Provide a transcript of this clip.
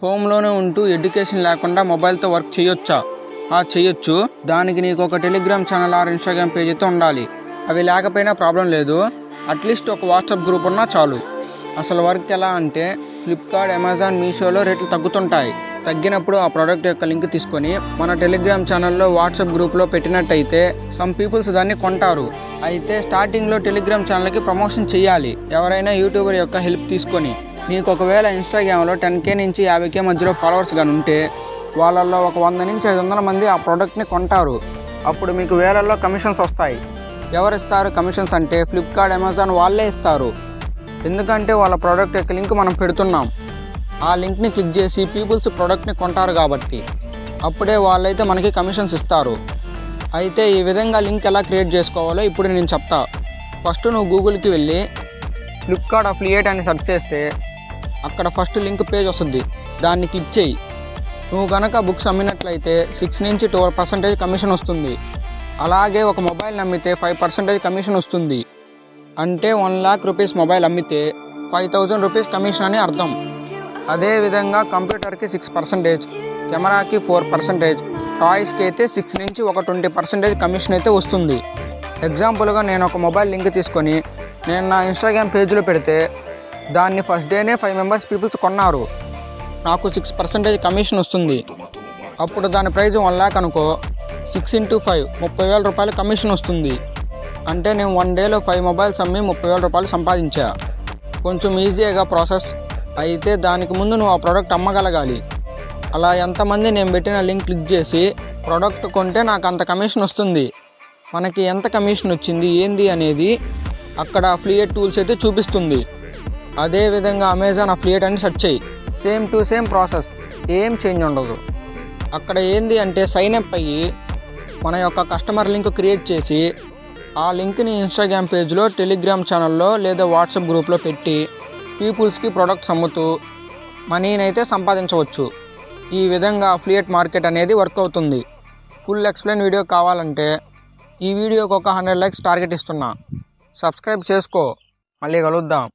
హోమ్లోనే ఉంటూ ఎడ్యుకేషన్ లేకుండా మొబైల్తో వర్క్ చేయొచ్చా? చేయొచ్చు. దానికి నీకు ఒక Telegram channel or Instagram page అయితే ఉండాలి. అవి లేకపోయినా ప్రాబ్లం లేదు. అట్లీస్ట్ ఒక వాట్సాప్ గ్రూప్ ఉన్నా చాలు. అసలు వర్క్ ఎలా అంటే ఫ్లిప్కార్ట్, అమెజాన్, మీషోలో రేట్లు తగ్గుతుంటాయి. తగ్గినప్పుడు ఆ ప్రోడక్ట్ యొక్క లింక్ తీసుకొని మన టెలిగ్రామ్ ఛానల్లో వాట్సాప్ గ్రూప్లో పెట్టినట్టయితే సమ్ పీపుల్స్ దాన్ని కొంటారు. అయితే స్టార్టింగ్లో టెలిగ్రామ్ ఛానల్కి ప్రమోషన్ చేయాలి, ఎవరైనా యూట్యూబర్ యొక్క హెల్ప్ తీసుకొని. నీకు ఒకవేళ ఇన్స్టాగ్రామ్లో 10K నుంచి 50K మధ్యలో ఫాలోవర్స్ కానీ ఉంటే వాళ్ళల్లో ఒక 100 నుంచి 500 మంది ఆ ప్రోడక్ట్ని కొంటారు. అప్పుడు మీకు వేలల్లో కమిషన్స్ వస్తాయి. ఎవరిస్తారు కమిషన్స్ అంటే ఫ్లిప్కార్ట్, అమెజాన్ వాళ్ళే ఇస్తారు. ఎందుకంటే వాళ్ళ ప్రోడక్ట్ యొక్క లింక్ మనం పెడుతున్నాం. ఆ లింక్ని క్లిక్ చేసి పీపుల్స్ ప్రోడక్ట్ని కొంటారు కాబట్టి అప్పుడే వాళ్ళైతే మనకి కమిషన్స్ ఇస్తారు. అయితే ఈ విధంగా లింక్ ఎలా క్రియేట్ చేసుకోవాలో ఇప్పుడు నేను చెప్తా. ఫస్ట్ నువ్వు గూగుల్కి వెళ్ళి ఫ్లిప్కార్ట్ అఫిలియేట్ అని సెర్చ్ చేస్తే అక్కడ ఫస్ట్ లింక్ పేజ్ వస్తుంది. దాన్ని క్లిక్ చేయి. నువ్వు కనుక బుక్స్ అమ్మినట్లయితే 6 నుంచి 12% కమిషన్ వస్తుంది. అలాగే ఒక మొబైల్ అమ్మితే 5% కమిషన్ వస్తుంది. అంటే 1 lakh రూపీస్ మొబైల్ అమ్మితే 5000 రూపీస్ కమిషన్ అని అర్థం. అదేవిధంగా కంప్యూటర్కి 6%, కెమెరాకి 4%, టాయ్స్కి అయితే 6 నుంచి ఒక 20% కమిషన్ అయితే వస్తుంది. ఎగ్జాంపుల్గా నేను ఒక మొబైల్ లింక్ తీసుకొని నేను నా ఇన్స్టాగ్రామ్ పేజ్లో పెడితే దాన్ని ఫస్ట్ డేనే 5 మెంబర్స్ పీపుల్స్ కొన్నారు. నాకు 6% కమిషన్ వస్తుంది. అప్పుడు దాని ప్రైస్ 1 lakh అనుకో. 6 into 5 30,000 రూపాయలు కమిషన్ వస్తుంది. అంటే నేను 1 డేలో 5 మొబైల్స్ అమ్మి 30,000 రూపాయలు సంపాదించా. కొంచెం ఈజీగా ప్రాసెస్. అయితే దానికి ముందు నువ్వు ఆ ప్రోడక్ట్ అమ్మగలగాలి. అలా ఎంతమంది నేను పెట్టిన లింక్ క్లిక్ చేసి ప్రోడక్ట్ కొంటే నాకు అంత కమిషన్ వస్తుంది. మనకి ఎంత కమిషన్ వచ్చింది ఏంది అనేది అక్కడ అఫిలియేట్ టూల్స్ అయితే చూపిస్తుంది. అదేవిధంగా అమెజాన్ అఫిలియేట్ అని సెర్చ్ చేయి. సేమ్ టు సేమ్ ప్రాసెస్, ఏం చేంజ్ ఉండదు. అక్కడ ఏంది అంటే సైన్ అప్ అయ్యి మన యొక్క కస్టమర్ లింక్ క్రియేట్ చేసి ఆ లింక్ని ఇన్స్టాగ్రామ్ పేజ్లో, టెలిగ్రామ్ ఛానల్లో లేదా వాట్సాప్ గ్రూప్లో పెట్టి పీపుల్స్కి ప్రొడక్ట్స్ అమ్ముతూ మనీనైతే సంపాదించవచ్చు. ఈ విధంగా అఫిలియేట్ మార్కెట్ అనేది వర్క్ అవుతుంది. ఫుల్ ఎక్స్ప్లెయిన్ వీడియో కావాలంటే ఈ వీడియోకి ఒక 100 likes టార్గెట్ ఇస్తున్నా. సబ్స్క్రైబ్ చేసుకో. మళ్ళీ కలుద్దాం.